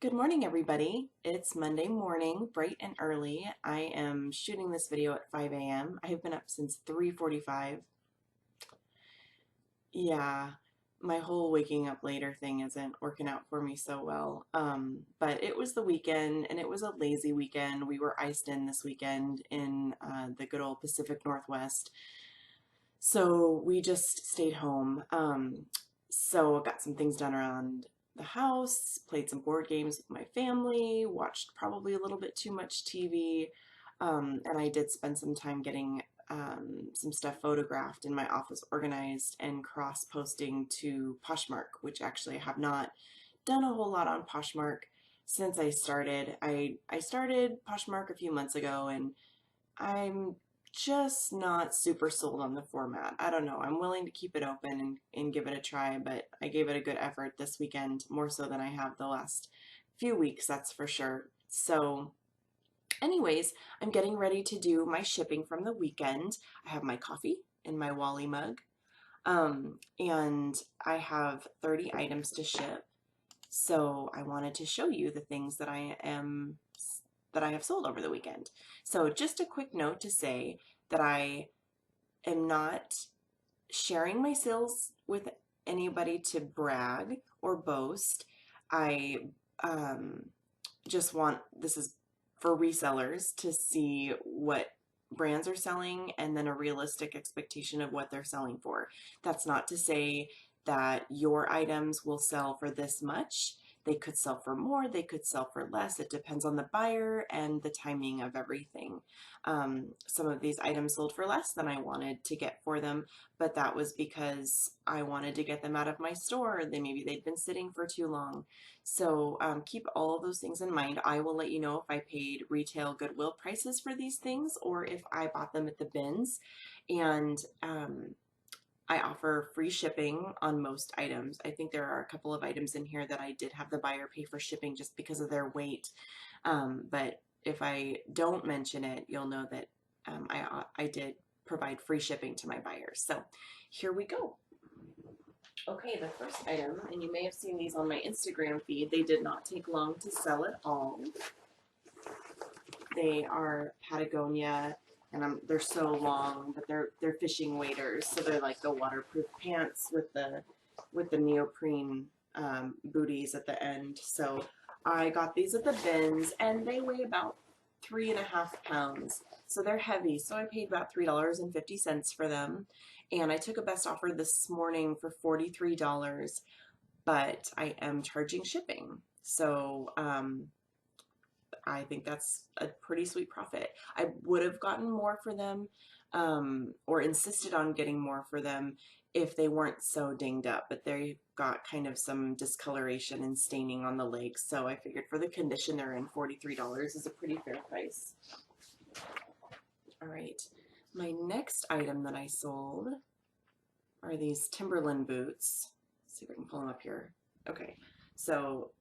Good morning, everybody. It's Monday morning, bright and early. I am shooting this video at 5 a.m. I have been up since 3:45. Yeah, my whole waking up later thing isn't working out for me so well. But it was the weekend, and it was a lazy weekend. We were iced in this weekend in the good old Pacific Northwest. So we just stayed home. So I got some things done around the house, played some board games with my family, watched probably a little bit too much TV, and I did spend some time getting some stuff photographed in my office organized and cross-posting to Poshmark, which actually I have not done a whole lot on Poshmark since I started. I started Poshmark a few months ago, and I'm just not super sold on the format. I don't know. I'm willing to keep it open and give it a try, but I gave it a good effort this weekend, more so than I have the last few weeks, that's for sure. So, anyways, I'm getting ready to do my shipping from the weekend. I have my coffee in my Wally mug, and I have 30 items to ship. So I wanted to show you the things that I have sold over the weekend. So just a quick note to say that I am not sharing my sales with anybody to brag or boast. I just want, this is for resellers to see what brands are selling and then a realistic expectation of what they're selling for. That's not to say that your items will sell for this much. They could sell for more, they could sell for less. It depends on the buyer and the timing of everything. Some of these items sold for less than I wanted to get for them, but that was because I wanted to get them out of my store. Maybe they'd been sitting for too long. So keep all of those things in mind. I will let you know if I paid retail Goodwill prices for these things or if I bought them at the bins. And I offer free shipping on most items. I think there are a couple of items in here that I did have the buyer pay for shipping just because of their weight. But if I don't mention it, you'll know that I did provide free shipping to my buyers. So here we go. Okay, the first item, and you may have seen these on my Instagram feed, they did not take long to sell at all. They are Patagonia, and they're so long, but they're fishing waders, so they're like the waterproof pants with the neoprene booties at the end. So I got these at the bins, and they weigh about 3.5 pounds. So they're heavy. So I paid about $3.50 for them. And I took a best offer this morning for $43, but I am charging shipping. So I think that's a pretty sweet profit. I would have gotten more for them or insisted on getting more for them if they weren't so dinged up, but they got kind of some discoloration and staining on the legs. So I figured for the condition they're in, $43 is a pretty fair price. All right, my next item that I sold are these Timberland boots. Let's see if I can pull them up here. Okay, so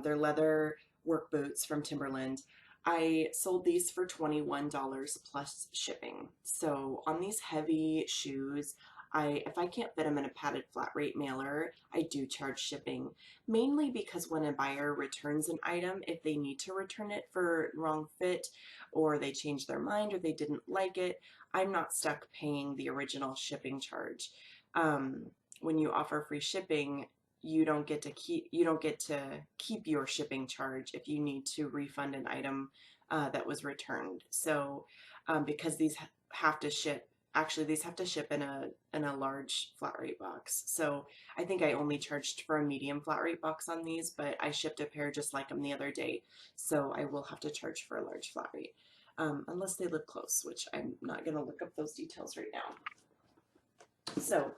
they're leather work boots from Timberland. I sold these for $21 plus shipping. So on these heavy shoes, if I can't fit them in a padded flat rate mailer, I do charge shipping, mainly because when a buyer returns an item, if they need to return it for wrong fit or they change their mind or they didn't like it, I'm not stuck paying the original shipping charge. When you offer free shipping, you don't get to keep your shipping charge if you need to refund an item that was returned. So because these have to ship, actually these have to ship in a large flat rate box. So I think I only charged for a medium flat rate box on these, but I shipped a pair just like them the other day. So I will have to charge for a large flat rate. Unless they live close, which I'm not going to look up those details right now. So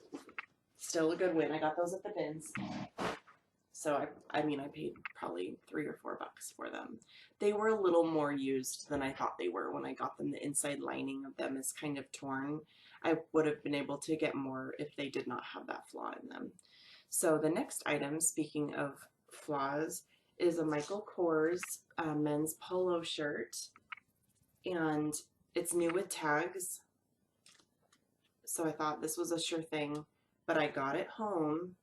still a good win. I got those at the bins. So I mean, I paid probably $3 or $4 for them. They were a little more used than I thought they were when I got them. The inside lining of them is kind of torn. I would have been able to get more if they did not have that flaw in them. So the next item, speaking of flaws, is a Michael Kors men's polo shirt. And it's new with tags. So I thought this was a sure thing, but I got it home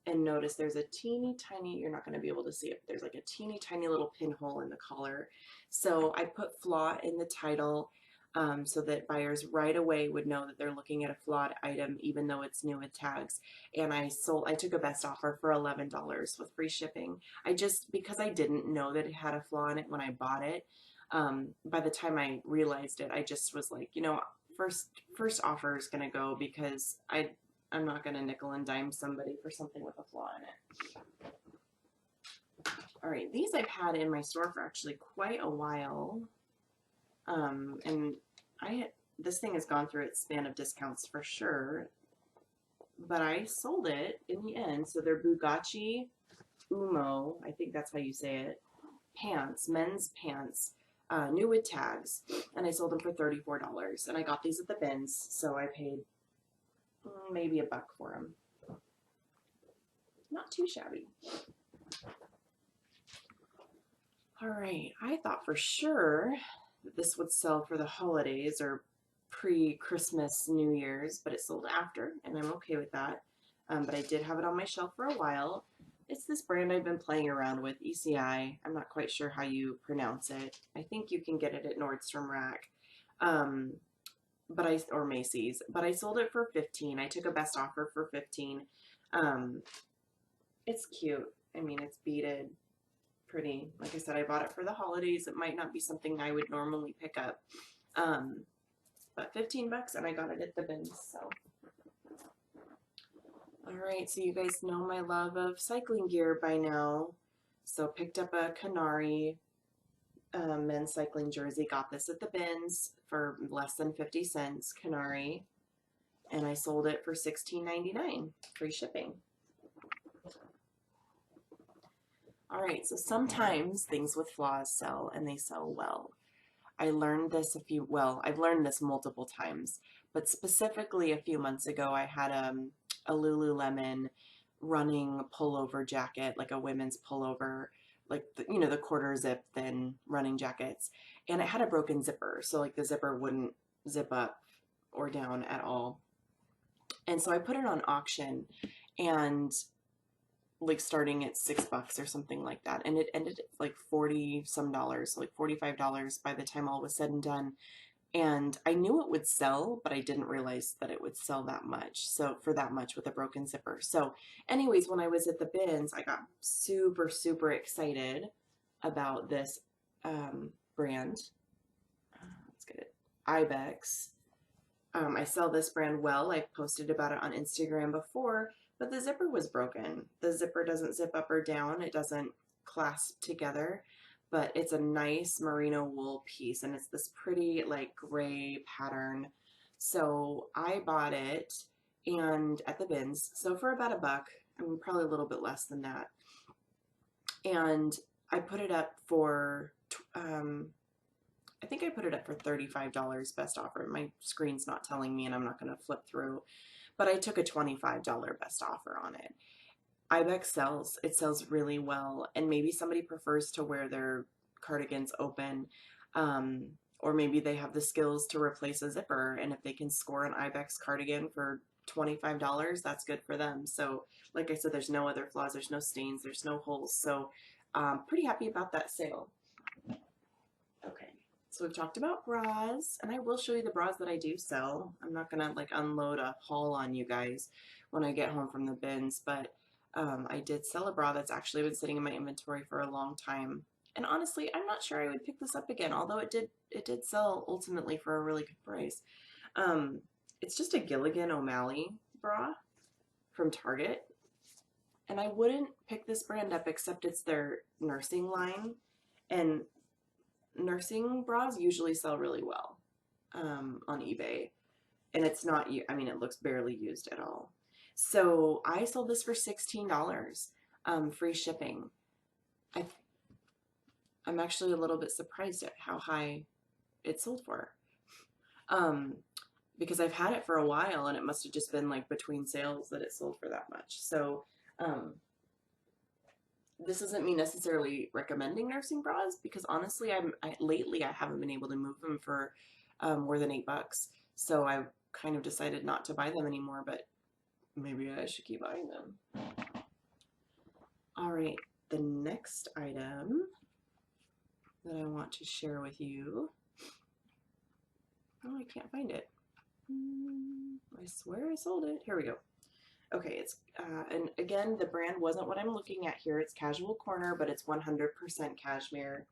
and notice there's a teeny tiny, you're not going to be able to see it, but there's like a teeny tiny little pinhole in the collar. So I put flaw in the title so that buyers right away would know that they're looking at a flawed item even though it's new with tags. And I took a best offer for $11 with free shipping. Because I didn't know that it had a flaw in it when I bought it, by the time I realized it, I just was like, first offer is going to go because I'm not going to nickel and dime somebody for something with a flaw in it. All right, these I've had in my store for actually quite a while. And this thing has gone through its span of discounts for sure, but I sold it in the end. So they're Bugatti Umo, I think that's how you say it, pants, men's pants, new with tags, and I sold them for $34. And I got these at the bins, so I paid maybe $1 for them. Not too shabby. All right, I thought for sure that this would sell for the holidays or pre-Christmas, New Year's, but it sold after, and I'm okay with that. But I did have it on my shelf for a while. It's this brand I've been playing around with, ECI. I'm not quite sure how you pronounce it. I think you can get it at Nordstrom Rack. Or Macy's, but I sold it for $15. I took a best offer for $15. It's cute. I mean, it's beaded, pretty. Like I said, I bought it for the holidays. It might not be something I would normally pick up, but $15, and I got it at the bins. So, all right. So you guys know my love of cycling gear by now. So picked up a Canary men's cycling jersey. Got this at the bins for less than 50 cents, Canary, and I sold it for $16.99, free shipping. All right, so sometimes things with flaws sell, and they sell well. I've learned this multiple times, but specifically a few months ago, I had a Lululemon running pullover jacket, like a women's pullover, like the quarter zip thin running jackets, and it had a broken zipper, so like the zipper wouldn't zip up or down at all. And so I put it on auction, and like starting at $6 or something like that, and it ended at like 40 some dollars, like $45 by the time all was said and done. And I knew it would sell, but I didn't realize that it would sell that much. So for that much with a broken zipper. So anyways, when I was at the bins, I got super, super excited about this brand. Let's get it. Ibex. I sell this brand well. I've posted about it on Instagram before, but the zipper was broken. The zipper doesn't zip up or down. It doesn't clasp together. But it's a nice merino wool piece, and it's this pretty like gray pattern. So I bought it and at the bins, so for about $1, I mean probably a little bit less than that. And I put it up for, I think I put it up for $35 best offer. My screen's not telling me, and I'm not going to flip through, but I took a $25 best offer on it. Ibex sells. It sells really well, and maybe somebody prefers to wear their cardigans open, or maybe they have the skills to replace a zipper, and if they can score an Ibex cardigan for $25, that's good for them. So like I said, there's no other flaws, there's no stains, there's no holes, so pretty happy about that sale. Okay, so we've talked about bras, and I will show you the bras that I do sell. I'm not gonna like unload a haul on you guys when I get home from the bins, but I did sell a bra that's actually been sitting in my inventory for a long time. And honestly, I'm not sure I would pick this up again, although it did sell ultimately for a really good price. It's just a Gilligan O'Malley bra from Target. And I wouldn't pick this brand up except it's their nursing line. And nursing bras usually sell really well on eBay. And it's not, I mean, it looks barely used at all. So I sold this for $16, free shipping. I'm actually a little bit surprised at how high it sold for, because I've had it for a while, and it must have just been like between sales that it sold for that much. So this isn't me necessarily recommending nursing bras, because honestly, lately I haven't been able to move them for more than $8. So I've kind of decided not to buy them anymore, but maybe I should keep buying them. All right, the next item that I want to share with you. Oh, I can't find it. I swear I sold it. Here we go. Okay, it's and again, the brand wasn't what I'm looking at here. It's Casual Corner, but it's 100% cashmere.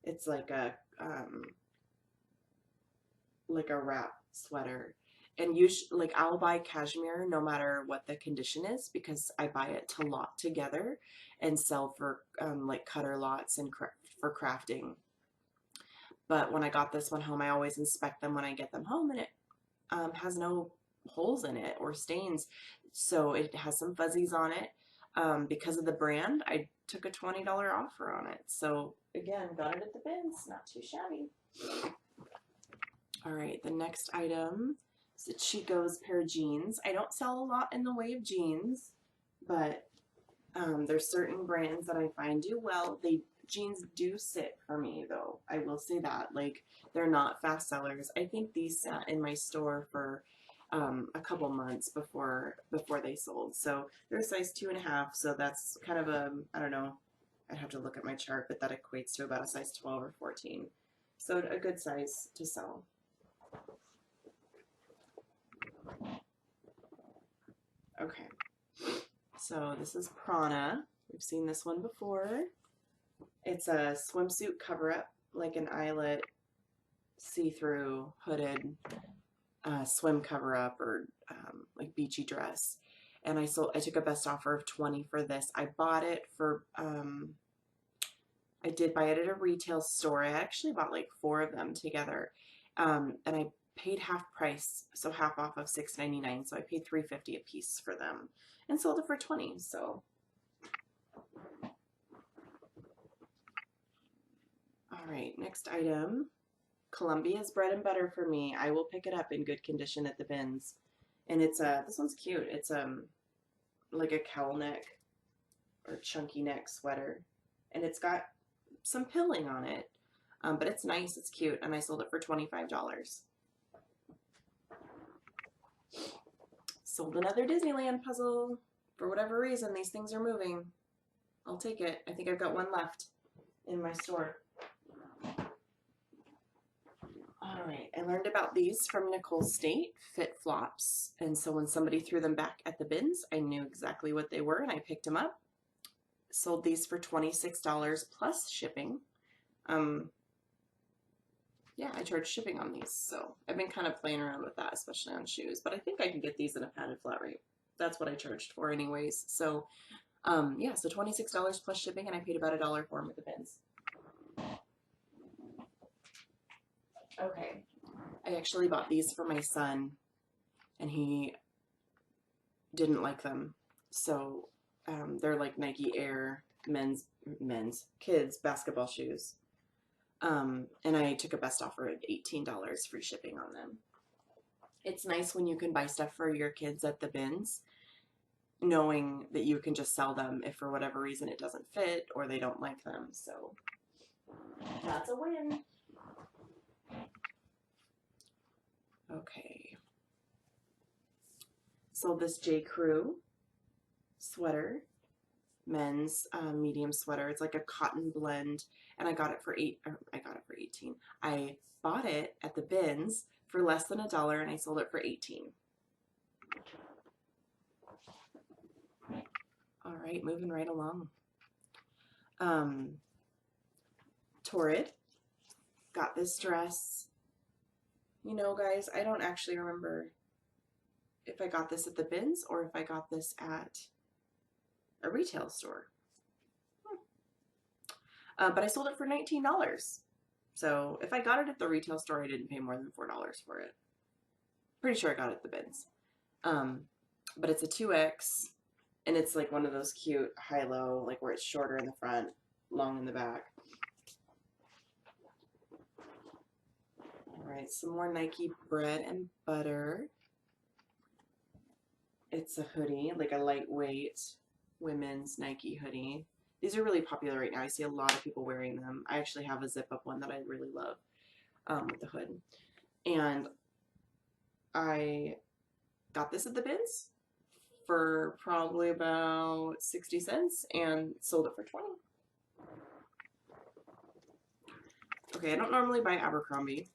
It's like a wrap sweater. And like I'll buy cashmere no matter what the condition is because I buy it to lot together and sell for like cutter lots and for crafting. But when I got this one home, I always inspect them when I get them home, and it has no holes in it or stains. So it has some fuzzies on it. Because of the brand, I took a $20 offer on it. So again, got it at the bins, not too shabby. All right, the next item is the Chico's pair of jeans. I don't sell a lot in the way of jeans, but there's certain brands that I find do well. Jeans do sit for me though. I will say that. Like, they're not fast sellers. I think these sat in my store for a couple months before they sold. So they're size 2.5. So that's kind of I don't know. I'd have to look at my chart, but that equates to about a size 12 or 14. So a good size to sell. Okay. So this is Prana. We've seen this one before. It's a swimsuit cover-up, like an eyelet, see-through, hooded swim cover-up or like beachy dress. And I took a best offer of 20 for this. I bought it for, I did buy it at a retail store. I actually bought like 4 of them together. And I paid half price, so half off of $6.99. So I paid $3.50 a piece for them and sold it for 20. So. All right, next item. Columbia's bread and butter for me. I will pick it up in good condition at the bins. And it's this one's cute. It's like a cowl neck or chunky neck sweater. And it's got some pilling on it. But it's nice, it's cute, and I sold it for $25. Sold another Disneyland puzzle. For whatever reason, these things are moving. I'll take it. I think I've got one left in my store. All right, I learned about these from Nicole State, Fit Flops. And so when somebody threw them back at the bins, I knew exactly what they were and I picked them up. Sold these for $26 plus shipping. Yeah, I charge shipping on these. So I've been kind of playing around with that, especially on shoes. But I think I can get these in a padded flat rate. That's what I charged for anyways. So yeah, so $26 plus shipping, and I paid about $1 for them at the bins. Okay, I actually bought these for my son, and he didn't like them. So they're like Nike Air kids basketball shoes. And I took a best offer of $18 free shipping on them. It's nice when you can buy stuff for your kids at the bins, knowing that you can just sell them if for whatever reason it doesn't fit or they don't like them. So that's a win. Okay. So this J. Crew sweater, men's medium sweater. It's like a cotton blend, and I got it for 18. I bought it at the bins for less than $1, and I sold it for 18. All right, moving right along. Torrid got this dress. You know, guys, I don't actually remember if I got this at the bins or if I got this at a retail store. But I sold it for $19. So if I got it at the retail store, I didn't pay more than $4 for it. Pretty sure I got it at the bins. But it's a 2X, and it's like one of those cute high-low, like where it's shorter in the front, long in the back. All right, some more Nike bread and butter. It's a hoodie, like a lightweight women's Nike hoodie. These are really popular right now. I see a lot of people wearing them. I actually have a zip-up one that I really love with the hood. And I got this at the bins for probably about 60 cents and sold it for 20. Okay, I don't normally buy Abercrombie.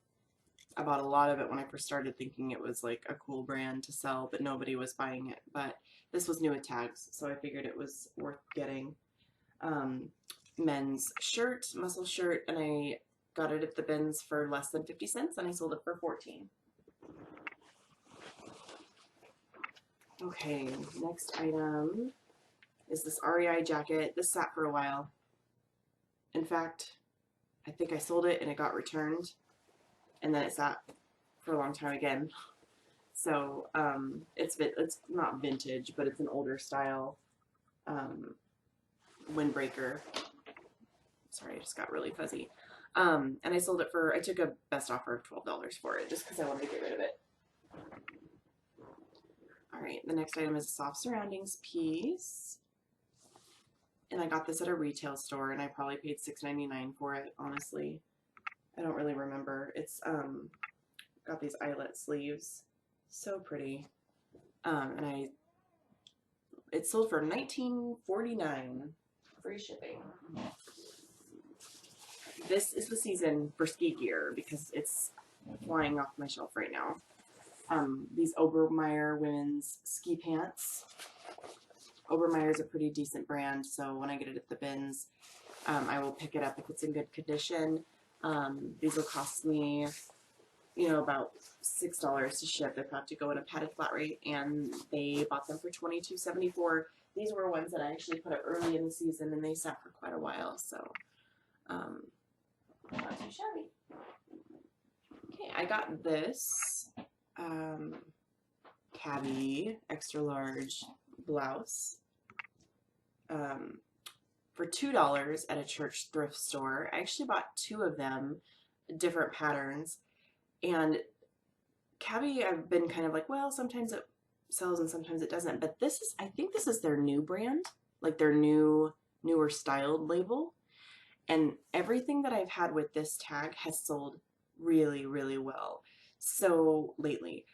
I bought a lot of it when I first started thinking it was like a cool brand to sell, but nobody was buying it. But this was new with tags, so I figured it was worth getting. Men's shirt, muscle shirt, and I got it at the bins for less than 50 cents and I sold it for 14. Okay, next item is this REI jacket. This sat for a while. In fact, I think I sold it and it got returned, and then it sat for a long time again. So it's not vintage, but it's an older style windbreaker. Sorry, I just got really fuzzy. And I sold it for, I took a best offer of $12 for it just because I wanted to get rid of it. All right, the next item is a soft surroundings piece. And I got this at a retail store and I probably paid $6.99 for it, honestly. I don't really remember. It's got these eyelet sleeves. So pretty. And it sold for $19.49. Free shipping. This is the season for ski gear because it's flying off my shelf right now. These Obermeyer women's ski pants. Obermeyer is a pretty decent brand, so when I get it at the bins, I will pick it up if it's in good condition. These will cost me, you know, about $6 to ship. They have to go in a padded flat rate, and they bought them for $22.74. These were ones that I actually put up early in the season, and they sat for quite a while, so not too shabby. Okay, I got this Cabby extra large blouse for $2 at a church thrift store. I actually bought 2 of them, different patterns, and Cabby I've been kind of like, well, sometimes it sells and sometimes it doesn't, but this is, I think this is their new brand, like their newer styled label, and everything that I've had with this tag has sold really, really well. So lately,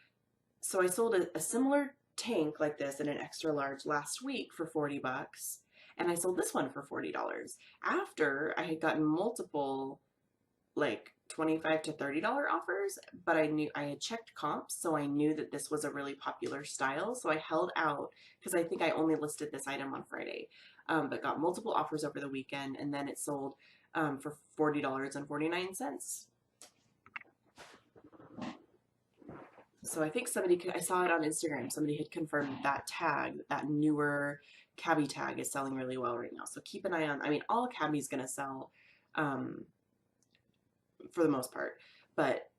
so I sold a similar tank like this in an extra large last week for 40 bucks, and I sold this one for $40 after I had gotten multiple like $25 to $30 offers, but I had checked comps, so I knew that this was a really popular style, so I held out because I think I only listed this item on Friday, but got multiple offers over the weekend, and then it sold for $40.49. So I think I saw it on Instagram, somebody had confirmed that tag, that newer Cabby tag is selling really well right now. So keep an eye on, I mean, all Cabby's going to sell for the most part, but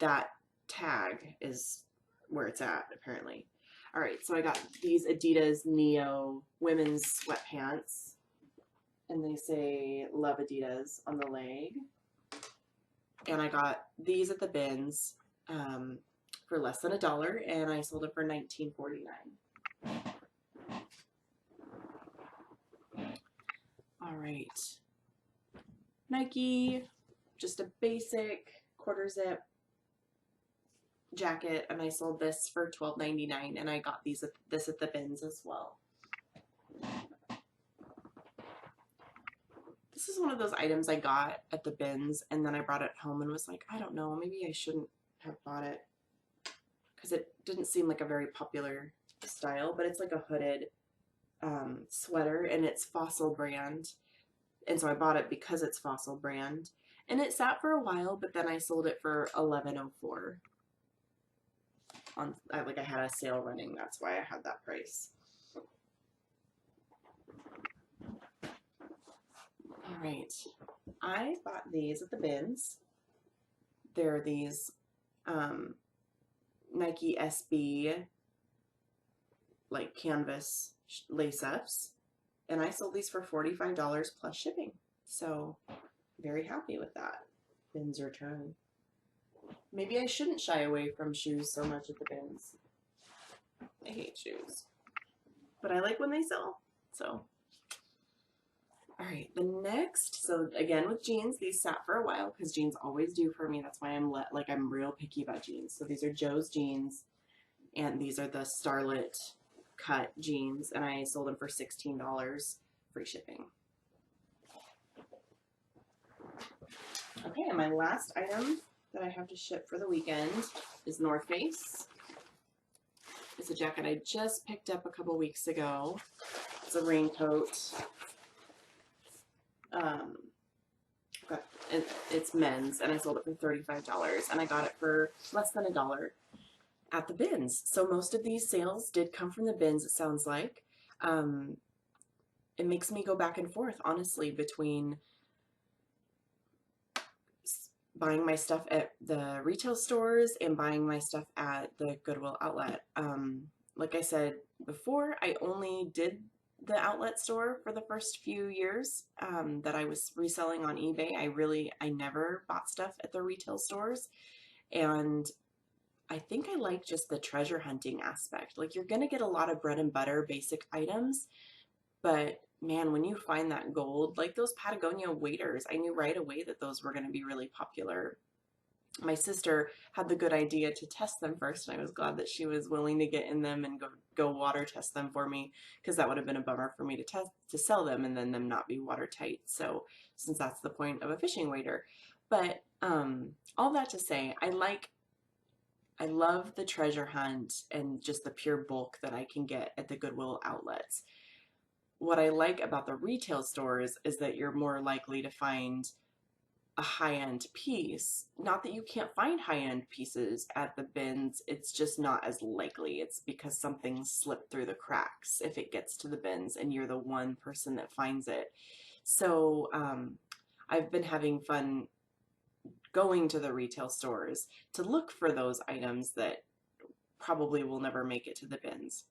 that tag is where it's at apparently. All right, so I got these Adidas Neo women's sweatpants, and they say Love Adidas on the leg. And I got these at the bins for less than $1, and I sold it for $19.49. All right, Nike, just a basic quarter zip jacket, and I sold this for $12.99, and I got this at the bins as well. This is one of those items I got at the bins, and then I brought it home and was like, I don't know, maybe I shouldn't have bought it because it didn't seem like a very popular style, but it's like a hooded sweater, and it's Fossil brand, and so I bought it because it's Fossil brand, and it sat for a while, but then I sold it for $11.04. Like I had a sale running, that's why I had that price. All right, I bought these at the bins. They're these Nike SB like canvas lace-ups, and I sold these for $45 plus shipping, so very happy with that. Bins return. Maybe I shouldn't shy away from shoes so much at the bins. I hate shoes, but I like when they sell, so. All right, the next, so again with jeans, these sat for a while because jeans always do for me. That's why I'm real picky about jeans. So these are Joe's jeans, and these are the Starlet cut jeans, and I sold them for $16, free shipping. Okay, and my last item that I have to ship for the weekend is North Face. It's a jacket I just picked up a couple weeks ago. It's a raincoat. It's men's, and I sold it for $35, and I got it for less than $1 at the bins. So most of these sales did come from the bins, it sounds like. It makes me go back and forth, honestly, between buying my stuff at the retail stores and buying my stuff at the Goodwill Outlet. Like I said before, I only did the outlet store for the first few years that I was reselling on eBay. I never bought stuff at the retail stores, and I think I like just the treasure hunting aspect. Like, you're gonna get a lot of bread and butter basic items, but man, when you find that gold, like those Patagonia waders, I knew right away that those were going to be really popular. My sister had the good idea to test them first, and I was glad that she was willing to get in them and go water test them for me, because that would have been a bummer for me to sell them and then them not be watertight. So since that's the point of a fishing wader. But all that to say, I love the treasure hunt and just the pure bulk that I can get at the Goodwill outlets. What I like about the retail stores is that you're more likely to find a high-end piece. Not that you can't find high-end pieces at the bins, it's just not as likely. It's because something slipped through the cracks if it gets to the bins and you're the one person that finds it. So I've been having fun going to the retail stores to look for those items that probably will never make it to the bins.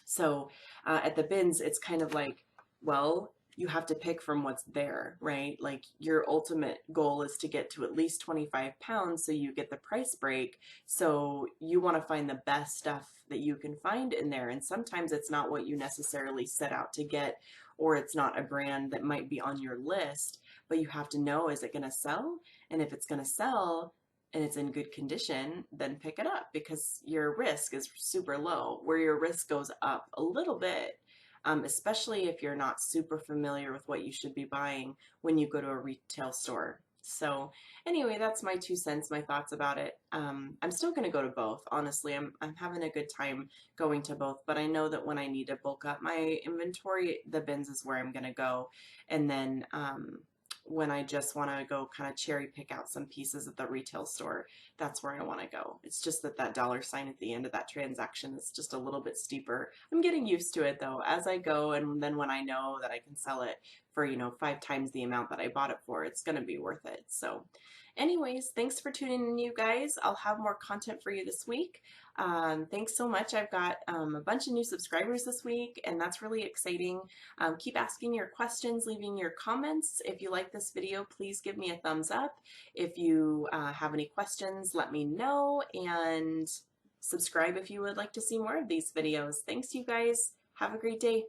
So at the bins, it's kind of like, well, you have to pick from what's there, right? Like, your ultimate goal is to get to at least 25 pounds so you get the price break. So you want to find the best stuff that you can find in there. And sometimes it's not what you necessarily set out to get, or it's not a brand that might be on your list, but you have to know, is it going to sell? And if it's going to sell, and it's in good condition, then pick it up, because your risk is super low. Where your risk goes up a little bit, especially if you're not super familiar with what you should be buying when you go to a retail store. So anyway, that's my 2 cents, my thoughts about it. I'm still going to go to both. Honestly, I'm having a good time going to both, but I know that when I need to bulk up my inventory, the bins is where I'm going to go. And then when I just want to go kind of cherry pick out some pieces at the retail store, that's where I want to go. It's just that dollar sign at the end of that transaction is just a little bit steeper. I'm getting used to it though as I go, and then when I know that I can sell it for, 5 times the amount that I bought it for, it's going to be worth it. So anyways, thanks for tuning in, you guys. I'll have more content for you this week. Thanks so much. I've got a bunch of new subscribers this week, and that's really exciting. Keep asking your questions, leaving your comments. If you like this video, please give me a thumbs up. If you have any questions, let me know, and subscribe if you would like to see more of these videos. Thanks, you guys. Have a great day.